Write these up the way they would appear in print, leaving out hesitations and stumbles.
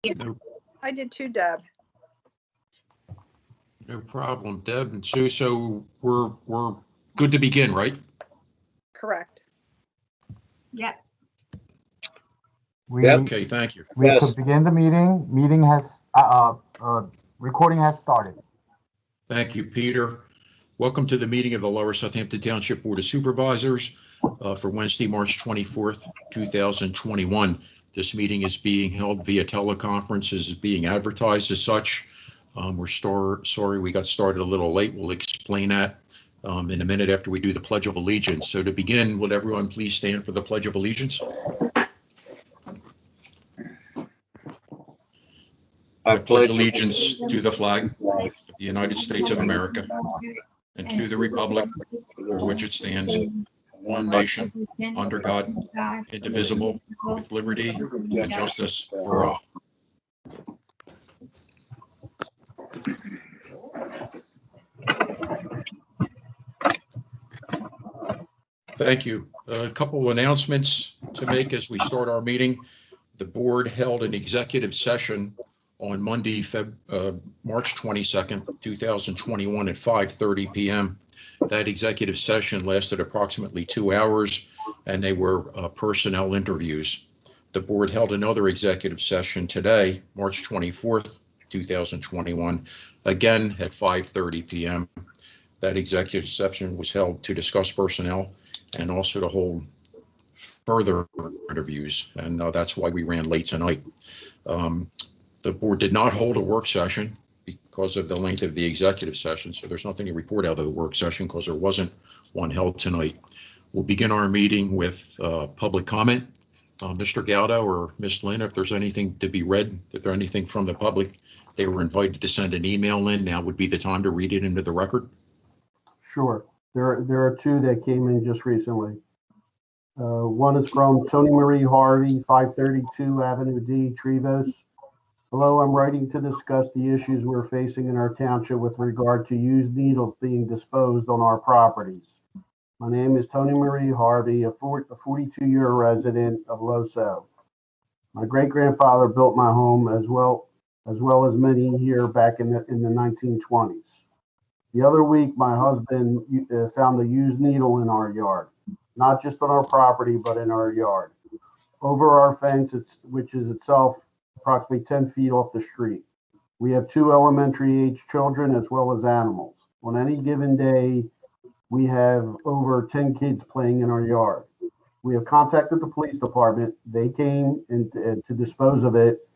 No, I did too, Deb. no problem, Deb and Sue. So we're good to begin, right? Correct. Yep. Okay, thank you. We could begin the meeting. Meeting has, recording has started. Thank you, Peter. Welcome to the meeting of the Lower Southampton Township Board of Supervisors for Wednesday, March 24th, 2021. This meeting is being held via teleconference, is being advertised as such. We're sorry we got started a little late. We'll explain that in a minute after we do the Pledge of Allegiance. So to begin, would everyone please stand for the Pledge of Allegiance? I pledge allegiance to the flag of the United States of America and to the republic for which it stands, one nation, under God, indivisible, with liberty and justice for all. Thank you. A couple of announcements to make as we start our meeting. The board held an executive session on Monday, March 22nd, 2021 at 5:30 p.m. That executive session lasted approximately 2 hours, and they were personnel interviews. The board held another executive session today, March 24th, 2021, again at 5:30 p.m. That executive session was held to discuss personnel and also to hold further interviews, and that's why we ran late tonight. The board did not hold a work session because of the length of the executive session, so there's nothing to report out of the work session because there wasn't one held tonight. We'll begin our meeting with public comment. Mr. Gaudo or Ms. Lynn, if there's anything to be read, if there's anything from the public, they were invited to send an email in. Now would be the time to read it into the record. Sure. There are two that came in just recently. One is from Tony Marie Harvey, 532 Avenue D, Trevos. Hello, I'm writing to discuss the issues we're facing in our township with regard to used needles being disposed on our properties. My name is Tony Marie Harvey, a 42-year resident of Loso. My great-grandfather built my home as well as many here back in the 1920s. The other week, my husband found a used needle in our yard, not just on our property, but in our yard. Over our fence, which is itself approximately 10 feet off the street. We have 2 elementary age children as well as animals. On any given day, we have over 10 kids playing in our yard. We have contacted the police department. They came to dispose of it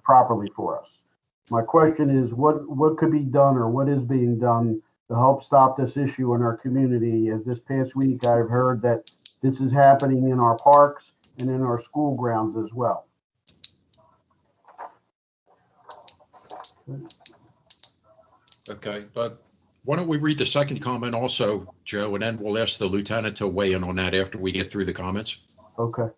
properly for us. My question is, what could be done or what is being done to help stop this issue in our community? As this past week, I've heard that this is happening in our parks and in our school grounds as well. Okay, but why don't we read the second comment also, Joe, and then we'll ask the lieutenant to weigh in on that after we get through the comments. Okay.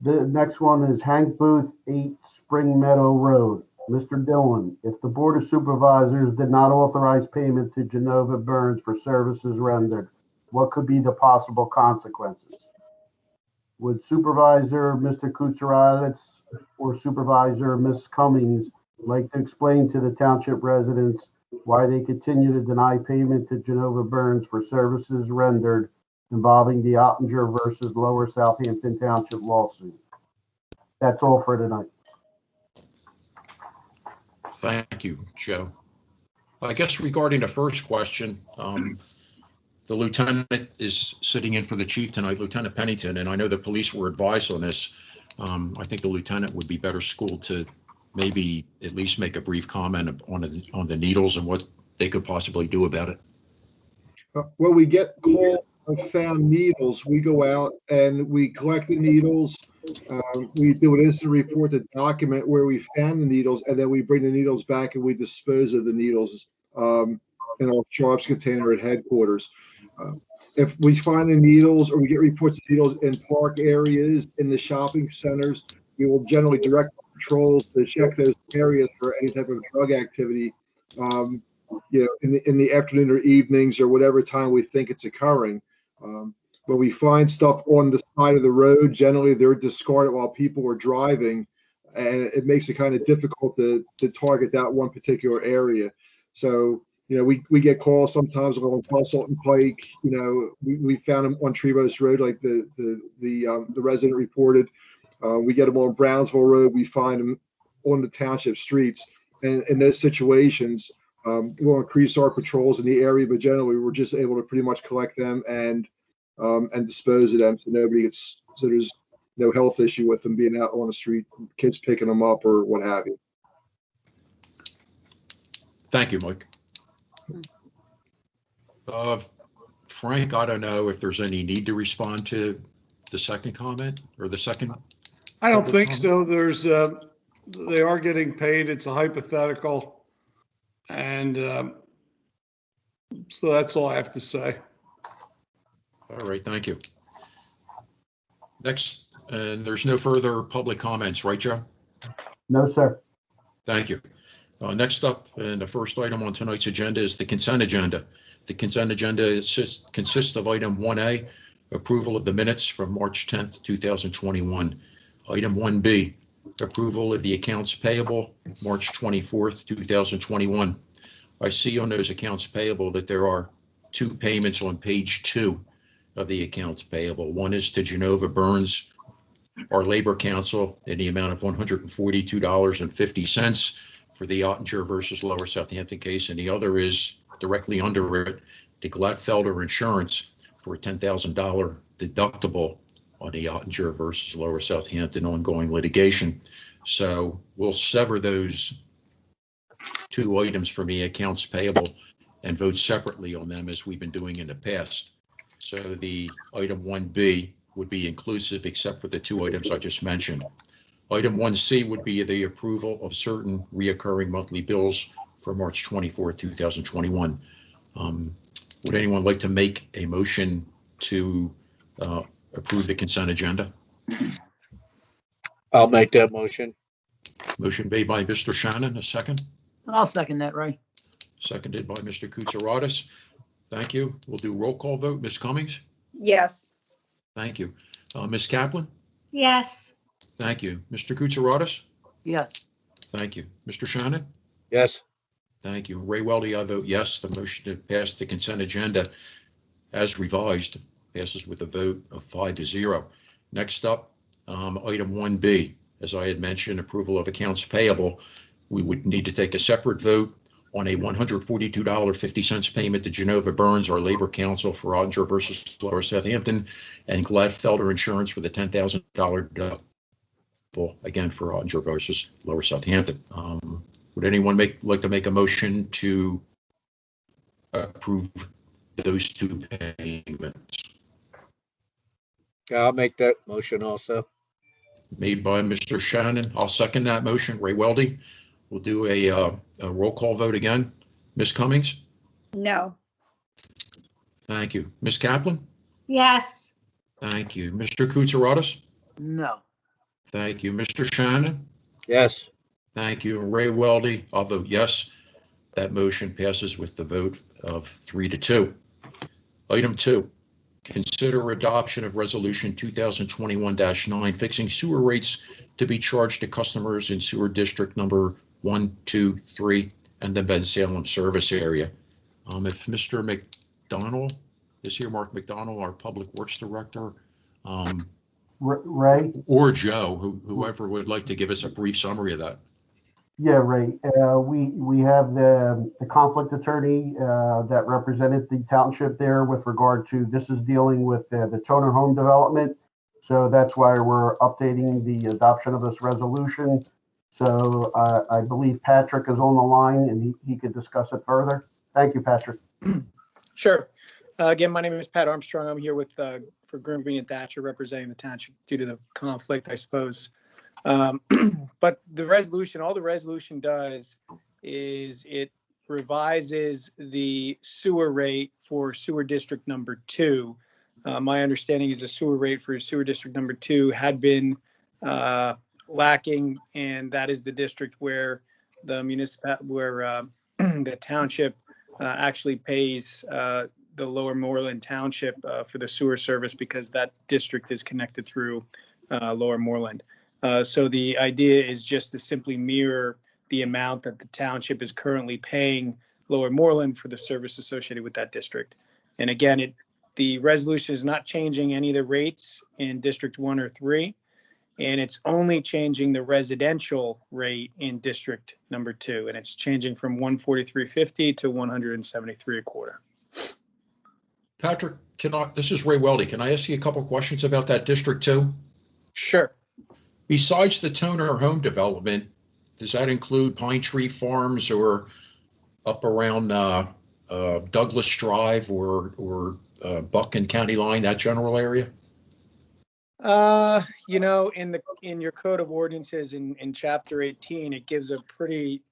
The next one is Hank Booth, 8 Spring Meadow Road. Mr. Dillon, if the Board of Supervisors did not authorize payment to Genova Burns for services rendered, what could be the possible consequences? Would Supervisor Mr. Kutsaratis or Supervisor Ms. Cummings like to explain to the township residents why they continue to deny payment to Genova Burns for services rendered involving the Ottinger versus Lower Southampton Township lawsuit? That's all for tonight. Thank you, Joe. I guess regarding the first question, the lieutenant is sitting in for the chief tonight, Lieutenant Pennington, and I know the police were advised on this. I think the lieutenant would be better schooled to maybe at least make a brief comment on the needles and what they could possibly do about it. When we get called of found needles, we go out and we collect the needles. We do an incident report to document where we found the needles, and then we bring the needles back and we dispose of the needles in our sharps container at headquarters. If we find the needles or we get reports of needles in park areas, in the shopping centers, we will generally direct patrols to check those areas for any type of drug activity, in the afternoon or evenings or whatever time we think it's occurring. When we find stuff on the side of the road, generally they're discarded while people are driving, and it makes it kind of difficult to target that one particular area. So, we get calls sometimes along Bustle and Pike. We found them on Trevose Road, like the resident reported. We get them on Brownsville Road. We find them on the township streets. And in those situations, we'll increase our patrols in the area, but generally we're just able to pretty much collect them and dispose of them, so there's no health issue with them being out on the street, kids picking them up or what have you. Thank you, Mike. Frank, I don't know if there's any need to respond to the second comment or the second. I don't think so. They are getting paid. It's a hypothetical. And so that's all I have to say. All right, thank you. Next, and there's no further public comments, right, Joe? No, sir. Thank you. Next up, and the first item on tonight's agenda is the consent agenda. The consent agenda consists of item 1A, approval of the minutes from March 10th, 2021. Item 1B, approval of the accounts payable, March 24th, 2021. I see on those accounts payable that there are two payments on page 2 of the accounts payable. One is to Genova Burns, our Labor Council, in the amount of $142.50 for the Ottinger versus Lower Southampton case, and the other is directly under it to Gladfelder Insurance for a $10,000 deductible on the Ottinger versus Lower Southampton ongoing litigation. So we'll sever those two items from the accounts payable and vote separately on them as we've been doing in the past. So the item 1B would be inclusive except for the two items I just mentioned. Item 1C would be the approval of certain reoccurring monthly bills for March 24, 2021. Would anyone like to make a motion to approve the consent agenda? I'll make that motion. Motion made by Mr. Shannon, a second. I'll second that, Ray. Seconded by Mr. Kutsaratus. Thank you. We'll do roll call vote. Ms. Cummings? Yes. Thank you. Ms. Kaplan? Yes. Thank you. Mr. Kutsaratus? Yes. Thank you. Mr. Shannon? Yes. Thank you. Ray Weldy, I vote yes. The motion to pass the consent agenda as revised passes with a vote of 5-0. Next up, item 1B, as I had mentioned, approval of accounts payable. We would need to take a separate vote on a $142.50 payment to Genova Burns, our Labor Council, for Ottinger versus Lower Southampton, and Gladfelder Insurance for the $10,000 deductible, again for Ottinger versus Lower Southampton. Would anyone like to make a motion to approve those two payments? I'll make that motion also. Made by Mr. Shannon. I'll second that motion. Ray Weldy. We'll do a roll call vote again. Ms. Cummings? No. Thank you. Ms. Kaplan? Yes. Thank you. Mr. Kutsaratus? No. Thank you. Mr. Shannon? Yes. Thank you. And Ray Weldy, I'll vote yes. That motion passes with the vote of 3-2. Item 2, consider adoption of resolution 2021-9 fixing sewer rates to be charged to customers in sewer district number 1, 2, 3, and the Ben Salem service area. If Mr. McDonald is here, Mark McDonald, our Public Works Director, Ray? or Joe, whoever would like to give us a brief summary of that. Yeah, Ray. We have the conflict attorney that represented the township there with regard to, this is dealing with the Toner Home development. So that's why we're updating the adoption of this resolution. So I believe Patrick is on the line and he could discuss it further. Thank you, Patrick. Sure. Again, my name is Pat Armstrong. I'm here with for Grim Green and Thatcher, representing the township due to the conflict, I suppose. But the resolution, all the resolution does is it revises the sewer rate for sewer district number 2. My understanding is the sewer rate for sewer district number 2 had been lacking, and that is the district where the the township actually pays the Lower Moreland Township for the sewer service, because that district is connected through Lower Moreland. So the idea is just to simply mirror the amount that the township is currently paying Lower Moreland for the service associated with that district. And again, the resolution is not changing any of the rates in District 1 or 3, and it's only changing the residential rate in District number 2, and it's changing from 143.50 to 173 a quarter. Patrick, this is Ray Weldy. Can I ask you a couple questions about that District 2? Sure. Besides the Toner home development, does that include Pine Tree Farms or up around Douglas Drive or Buck and County Line, that general area? You know, in your code of ordinances in chapter 18, it gives a pretty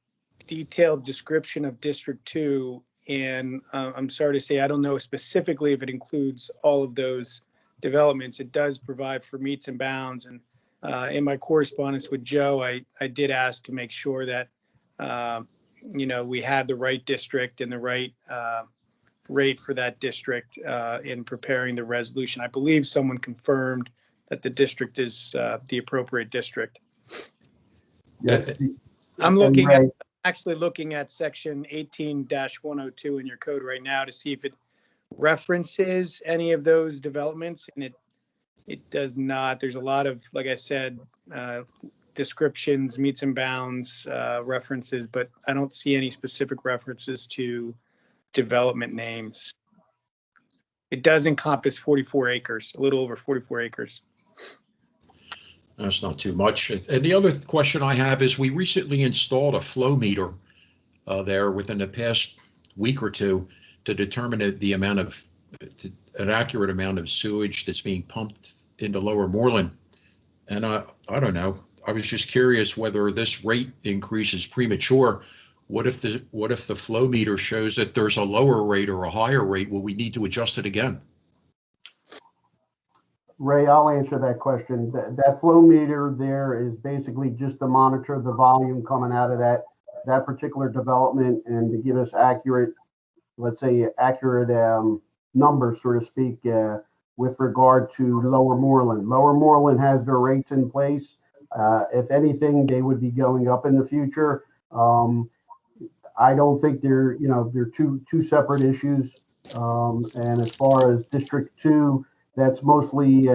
detailed description of District 2. And I'm sorry to say, I don't know specifically if it includes all of those developments. It does provide for meets and bounds. And in my correspondence with Joe, I did ask to make sure that, you know, we had the right district and the right rate for that district in preparing the resolution. I believe someone confirmed that the district is the appropriate district. Yes. I'm actually looking at section 18-102 in your code right now to see if it references any of those developments, and it does not. There's a lot of, like I said, descriptions, meets and bounds, references, but I don't see any specific references to development names. It does encompass 44 acres, a little over 44 acres. That's not too much. And the other question I have is we recently installed a flow meter there within the past week or two to determine the amount of, an accurate amount of sewage that's being pumped into Lower Moreland. And I don't know, I was just curious whether this rate increase is premature. What if the flow meter shows that there's a lower rate or a higher rate? Will we need to adjust it again? Ray, I'll answer that question. That flow meter there is basically just to monitor the volume coming out of that particular development and to give us accurate, let's say, accurate numbers, so to speak, with regard to Lower Moreland. Lower Moreland has their rates in place. If anything, they would be going up in the future. I don't think they're two separate issues. And as far as District 2, that's mostly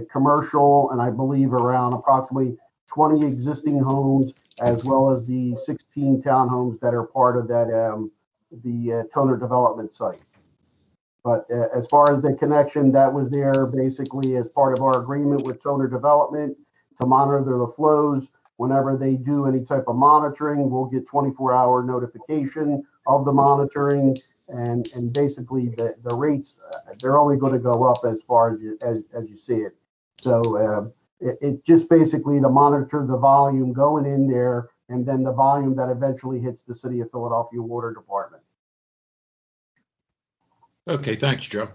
commercial, and I believe around approximately 20 existing homes, as well as the 16 townhomes that are part of that the Toner development site. But as far as the connection, that was there basically as part of our agreement with Toner Development to monitor the flows. Whenever they do any type of monitoring, we'll get 24-hour notification of the monitoring. And basically the rates, they're only going to go up as far as you see it. So it just basically to monitor the volume going in there, and then the volume that eventually hits the City of Philadelphia Water Department. Okay, thanks, Joe.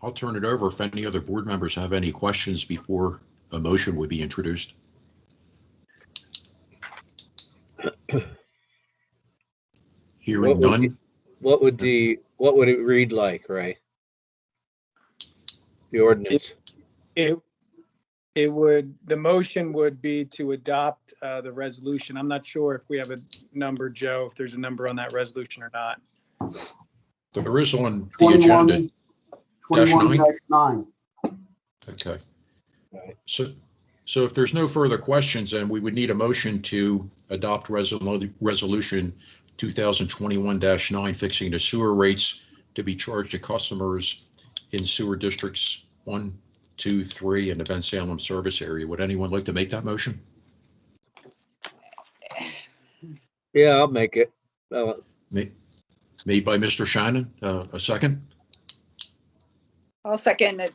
I'll turn it over if any other board members have any questions before a motion would be introduced. Hearing none. What would it read like, Ray? The ordinance. The motion would be to adopt the resolution. I'm not sure if we have a number, Joe, if there's a number on that resolution or not. There is on the agenda. 21-9. Okay. So if there's no further questions, then we would need a motion to adopt resolution 2021-9, fixing the sewer rates to be charged to customers in sewer districts 1, 2, 3, and the Ben Salem service area. Would anyone like to make that motion? Yeah, I'll make it. Made by Mr. Shannon. A second? I'll second it,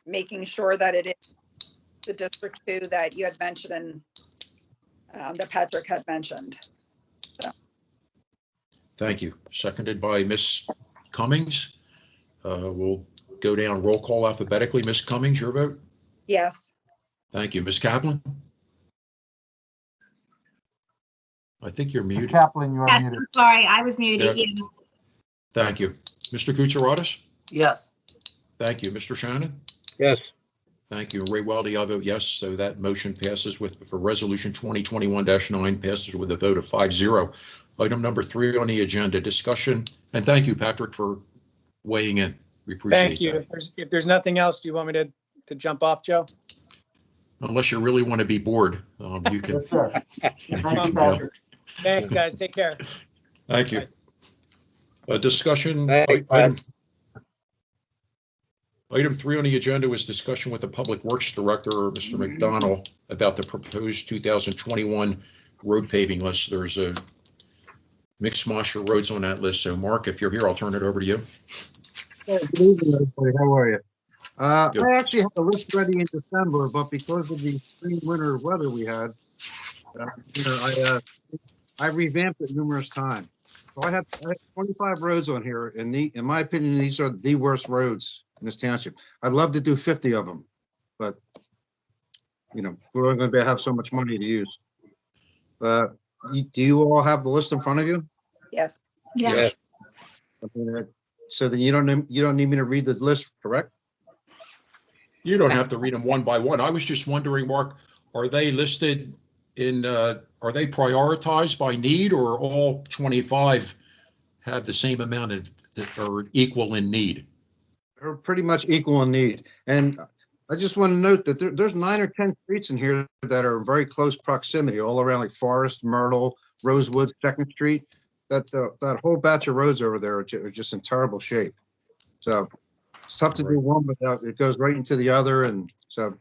making sure that it is the District 2 that you had mentioned and that Patrick had mentioned. So. Thank you. Seconded by Ms. Cummings. We'll go down roll call alphabetically. Ms. Cummings, your vote? Yes. Thank you. Ms. Kaplan? I think you're Ms. muted. Kaplan, you are Yes, muted. I'm sorry, I was muted. Yeah. Yes. Thank you. Mr. Kutsaratus? Yes. Thank you. Mr. Shannon? Yes. Thank you. Ray Weldy, I vote yes. So that motion passes for resolution 2021-9 passes with a vote of 5-0. Item number 3 on the agenda, discussion, and thank you, Patrick, for weighing in. We appreciate Thank you. that. If there's nothing else, do you want me to jump off, Joe? Unless you really want to be bored, you can. Yes, sir. Thank you, go. Patrick. Thanks, guys. Take care. Thank you. Discussion. Thanks, Item 3 on the agenda was discussion with the Public Works Director, Mr. McDonald, about the proposed 2021 road paving list. There's a mixed mosh of roads on that list. So Mark, if you're here, I'll turn it over to you. Hey, good evening, everybody. How are you? Good. I actually had the list ready in December, but because of the spring winter weather we had, I revamped it numerous times. So I have 25 roads on here, and in my opinion, these are the worst roads in this township. I'd love to do 50 of them, but we're only going to have so much money to use. Do you all have the list in front of you? Yes. Yes. So then you don't need me to read the list, correct? You don't have to read them one by one. I was just wondering, Mark, are they listed are they prioritized by need, or all 25 have the same amount that are equal in need? They're pretty much equal in need. And I just want to note that there's 9 or 10 streets in here that are very close proximity, all around, like Forest, Myrtle, Rosewood, 2nd Street. That whole batch of roads over there are just in terrible shape. So it's tough to do one without, it goes right into the other. And so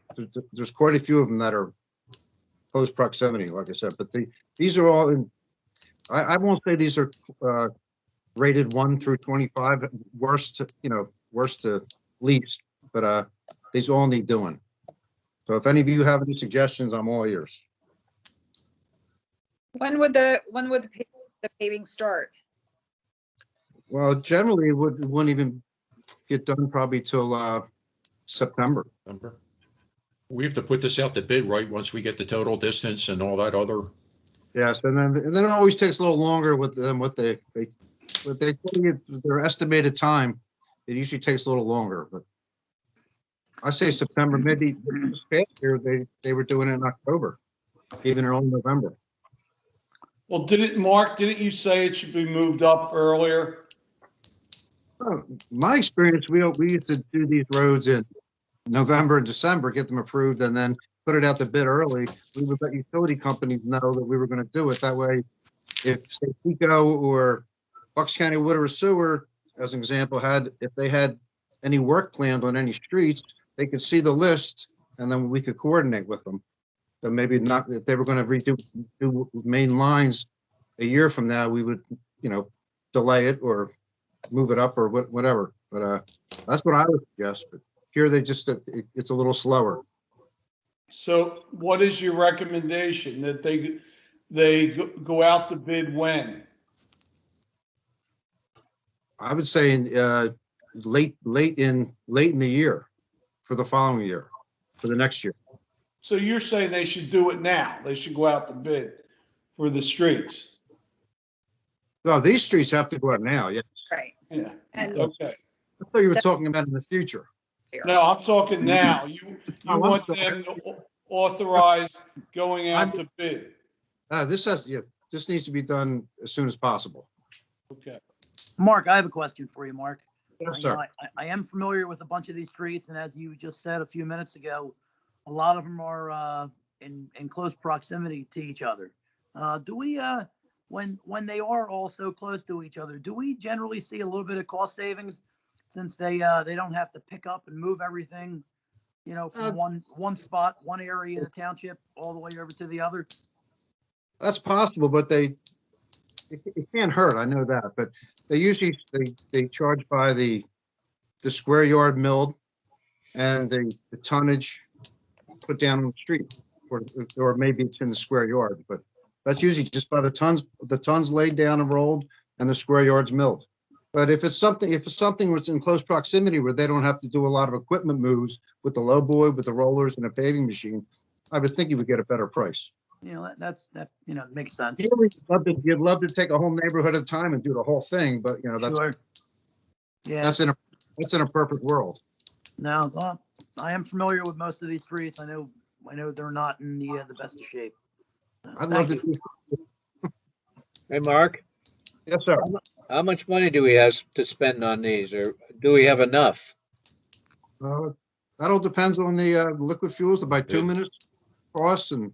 there's quite a few of them that are close proximity, like I said. But these are all in, I won't say these are rated 1 through 25, worst to least, but these all need doing. So if any of you have any suggestions, I'm all ears. When would the paving start? Well, generally, it wouldn't even get done probably till September. We have to put this out to bid, right? Once we get the total distance and all that other. Yes, and then it always takes a little longer with them. What they tell you, their estimated time, it usually takes a little longer. But I say September, maybe this past year they were doing it in October, even early November. Well, Mark, didn't you say it should be moved up earlier? My experience, we used to do these roads in November and December, get them approved, and then put it out to bid early. We would let utility companies know that we were going to do it. That way, if say PECO or Bucks County Water or Sewer, as an example, if they had any work planned on any streets, they could see the list, and then we could coordinate with them. So maybe not, if they were going to redo main lines a year from now, we would, delay it or move it up or whatever. But that's what I would suggest. But here it's a little slower. So what is your recommendation, that they go out to bid when? I would say late in the year for the following year, for the next year. So you're saying they should do it now? They should go out to bid for the streets? No, these streets have to go out now. Yes. Right. Yeah. And Okay. I thought you were talking about in the future. No, I'm talking now. You want them to authorize going out to bid? This needs to be done as soon as possible. Okay. Mark, I have a question for you, Mark. Yes, sir. I am familiar with a bunch of these streets, and as you just said a few minutes ago, a lot of them are in close proximity to each other. Do we, when they are all so close to each other, do we generally see a little bit of cost savings, since they don't have to pick up and move everything, from one spot, one area in the township, all the way over to the other? That's possible, but it can't hurt. I know that, but they usually they charge by the square yard milled and the tonnage put down on the street, or maybe it's in the square yard, but that's usually just by the tons laid down and rolled and the square yards milled. But if it's something that's in close proximity where they don't have to do a lot of equipment moves with the low boy, with the rollers and a paving machine, I would think you would get a better price. That makes sense. You'd love to take a whole neighborhood at a time and do the whole thing, but Sure. Yeah. that's in a perfect world. No, well, I am familiar with most of these streets. I know they're not in the best of shape. I'd love Thank to. you. Hey, Mark, Yes, sir. how much money do we have to spend on these, or do we have enough? That all depends on the liquid fuels, the bituminous costs, and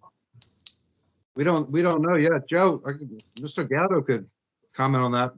we don't know yet. Joe, Mr. Gatto could comment on that.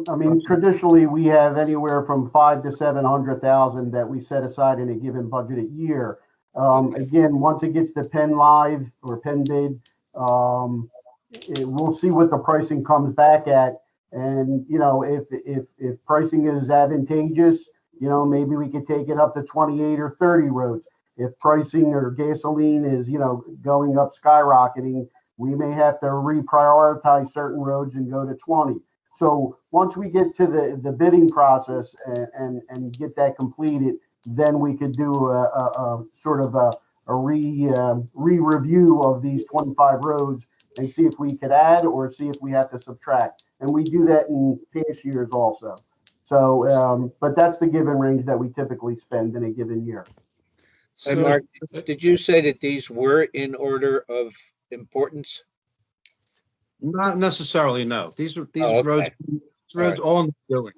I mean, traditionally, we have anywhere from 500 to 700,000 that we set aside in a given budgeted year. Again, once it gets to Penn Live or Penn Bid, we'll see what the pricing comes back at. And, you know, if pricing is advantageous, you know, maybe we could take it up to 28 or 30 roads. If pricing or gasoline is, you know, going up, skyrocketing, we may have to reprioritize certain roads and go to 20. So once we get to the bidding process and get that completed, then we could do a sort of a re-review of these 25 roads and see if we could add or see if we have to subtract. And we do that in past years also. So, but that's the given range that we typically spend in a given year. Hey, So, Mark, did you say that these were in order of importance? Not necessarily, no. These Oh, okay. roads, All right. all in the building.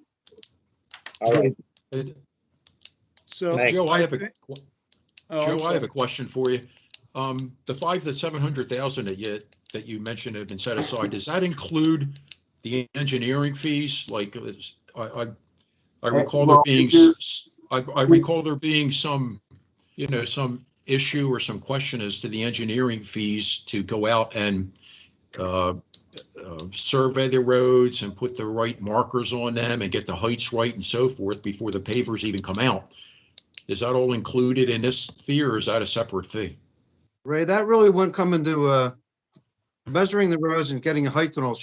All right. so Thank Joe, I have Oh, I'm Joe, I have sorry. a question for you. The 500 to 700,000 that you mentioned have been set aside, does that include the engineering fees? Like, I recall there Well, being, I recall there being some, you know, some issue or some question as to the engineering fees to go out and survey the roads and put the right markers on them and get the heights right and so forth before the pavers even come out. Is that all included in this fee, or is that a separate fee? Ray, that really wouldn't come into measuring the roads and getting a height and all.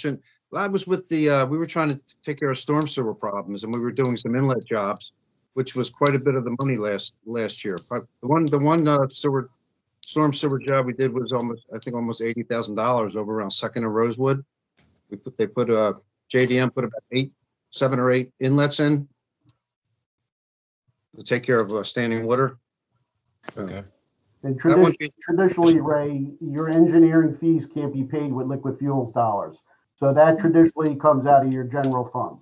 That was with the we were trying to take care of storm sewer problems, and we were doing some inlet jobs, which was quite a bit of the money last year. But the one storm sewer job we did was almost $80,000 over around Second and Rosewood. They put JDM put about 7 or 8 inlets in to take care of standing water. Okay. And That would be- traditionally, Ray, your engineering fees can't be paid with liquid fuels dollars. So that traditionally comes out of your general fund.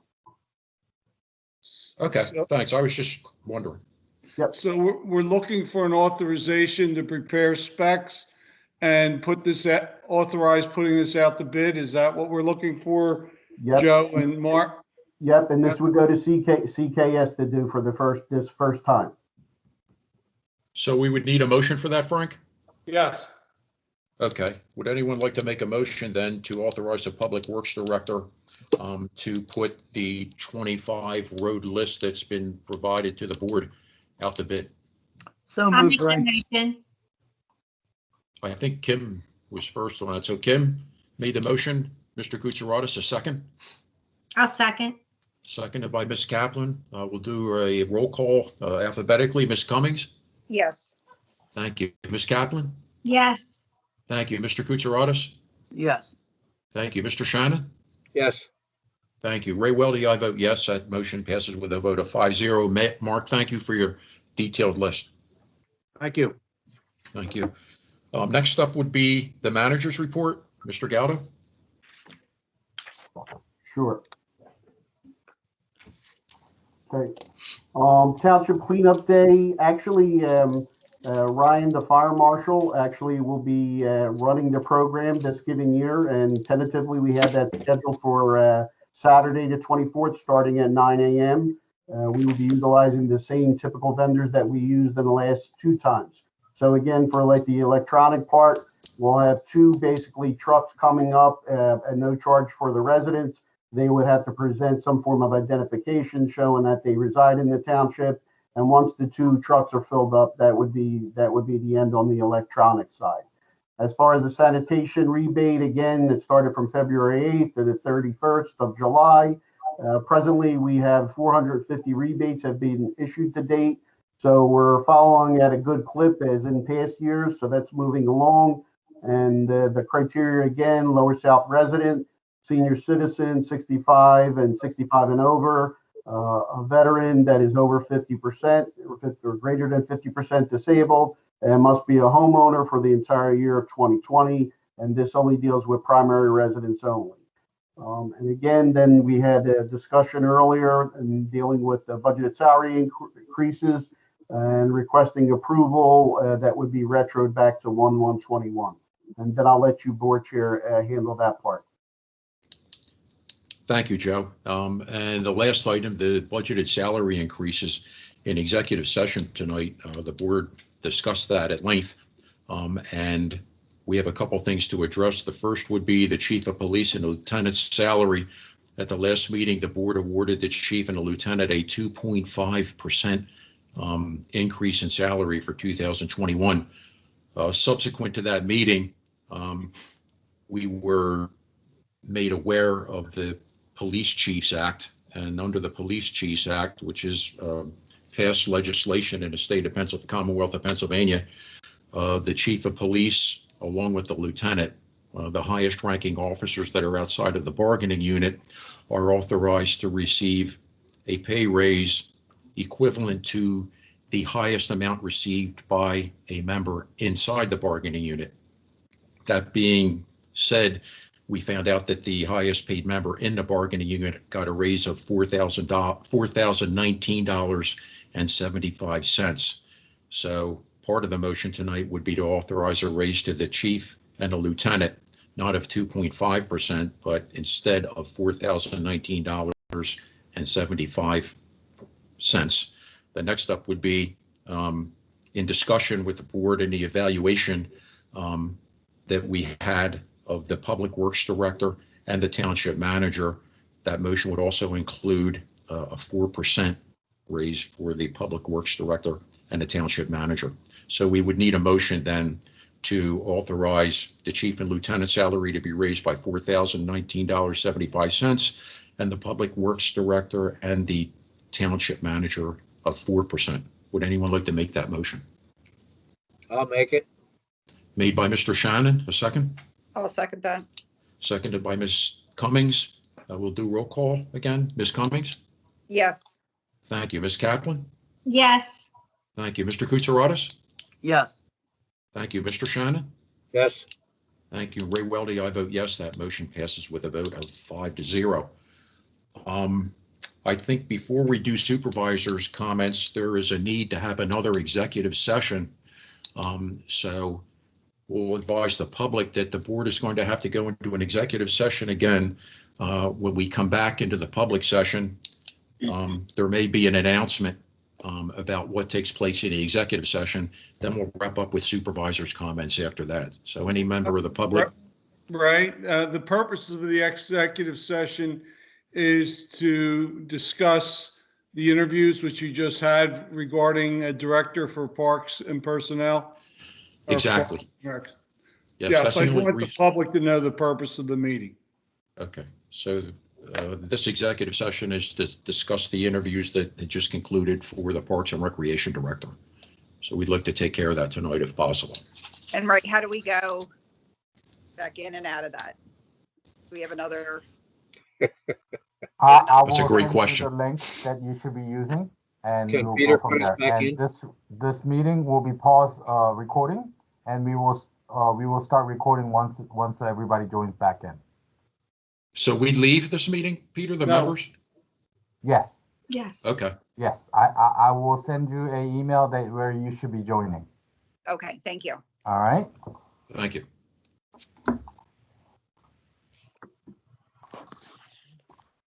Okay, So- thanks. I was just wondering. So we're looking for an authorization to prepare specs and authorize putting this out to bid. Is that what we're looking for, Yep. Joe and Mark? Yep, and this would go to CKS to do for this first time. So we would need a motion for that, Frank? Yes. Okay. Would anyone like to make a motion then to authorize the Public Works Director to put the 25 road list that's been provided to the board out to bid? So I'll moved, make Ray. the motion. I think Kim was first on it. So Kim made the motion. Mr. Kutsaratus, a second. I'll second. Seconded by Ms. Kaplan. We'll do a roll call alphabetically. Ms. Cummings? Yes. Thank you. Ms. Kaplan? Yes. Thank you. Mr. Kutsaratus? Yes. Thank you. Mr. Shannon? Yes. Thank you. Ray Weldy, I vote yes. That motion passes with a vote of 5-0. Mark, thank you for your detailed list. Thank you. Thank you. Next up would be the manager's report. Mr. Gaudo? Sure. Okay. Township Cleanup Day, actually, Ryan, the fire marshal, actually will be running the program this given year, and tentatively we have that scheduled for Saturday the 24th, starting at 9 a.m. We will be utilizing the same typical vendors that we used in the last 2 times. So again, for like the electronic part, we'll have 2 basically trucks coming up at no charge for the residents. They would have to present some form of identification showing that they reside in the township. And once the 2 trucks are filled up, that would be the end on the electronic side. As far as the sanitation rebate, again, it started from February 8th to the 31st of July. Presently, we have 450 rebates have been issued to date. So we're following at a good clip as in past years. So that's moving along. And the criteria again, Lower South resident, senior citizen, 65 and 65 and over, A veteran that is over 50% or greater than 50% disabled and must be a homeowner for the entire year of 2020. And this only deals with primary residents only. And again, then we had a discussion earlier in dealing with the budgeted salary increases and requesting approval that would be retroed back to 1/1/21. And then I'll let you, board chair, handle that part. Thank you, Joe. And the last item, the budgeted salary increases in executive session tonight. The board discussed that at length. And we have a couple things to address. The first would be the chief of police and lieutenant's salary. At the last meeting, the board awarded the chief and the lieutenant a 2.5% increase in salary for 2021. Subsequent to that meeting, we were made aware of the Police Chiefs Act, and under the Police Chiefs Act, which is passed legislation in the state of Pennsylvania, Commonwealth of Pennsylvania, the chief of police, along with the lieutenant, the highest ranking officers that are outside of the bargaining unit, are authorized to receive a pay raise equivalent to the highest amount received by a member inside the bargaining unit. That being said, we found out that the highest paid member in the bargaining unit got a raise of $4,019.75. So part of the motion tonight would be to authorize a raise to the chief and the lieutenant, not of 2.5%, but instead of $4,019.75. The next up would be in discussion with the board and the evaluation that we had of the public works director and the township manager. That motion would also include a 4% raise for the public works director and the township manager. So we would need a motion then to authorize the chief and lieutenant salary to be raised by $4,019.75 and the public works director and the township manager of 4%. Would anyone like to make that motion? I'll make it. Made by Mr. Shannon, a second. I'll second that. Seconded by Ms. Cummings. We'll do roll call again. Ms. Cummings? Yes. Thank you. Ms. Kaplan? Yes. Thank you. Mr. Kutsaratus? Yes. Thank you. Mr. Shannon? Yes. Thank you. Ray Weldy, I vote yes. That motion passes with a vote of 5-0. I think before we do supervisors' comments, there is a need to have another executive session. So we'll advise the public that the board is going to have to go into an executive session again. When we come back into the public session, there may be an announcement about what takes place in the executive session. Then we'll wrap up with supervisors' comments after that. So any member of the public. Right. The purpose of the executive session is to discuss the interviews which you just had regarding a director for parks and personnel. Exactly. Yes, I want the public to know the purpose of the meeting. Okay, so this executive session is to discuss the interviews that just concluded for the Parks and Recreation Director. So we'd like to take care of that tonight if possible. And right, how do we go back in and out of that? Do we have another? I That's a will great send question. you the link that you should be using, and Can we'll Peter go from put us there. back And in? this meeting will be paused recording, and we will start recording once everybody joins back in. So we leave this meeting, Peter, the No. members? Yes, Yes. Okay, yes. I will send you an email that where you should be joining. Okay, thank you. All right. thank you.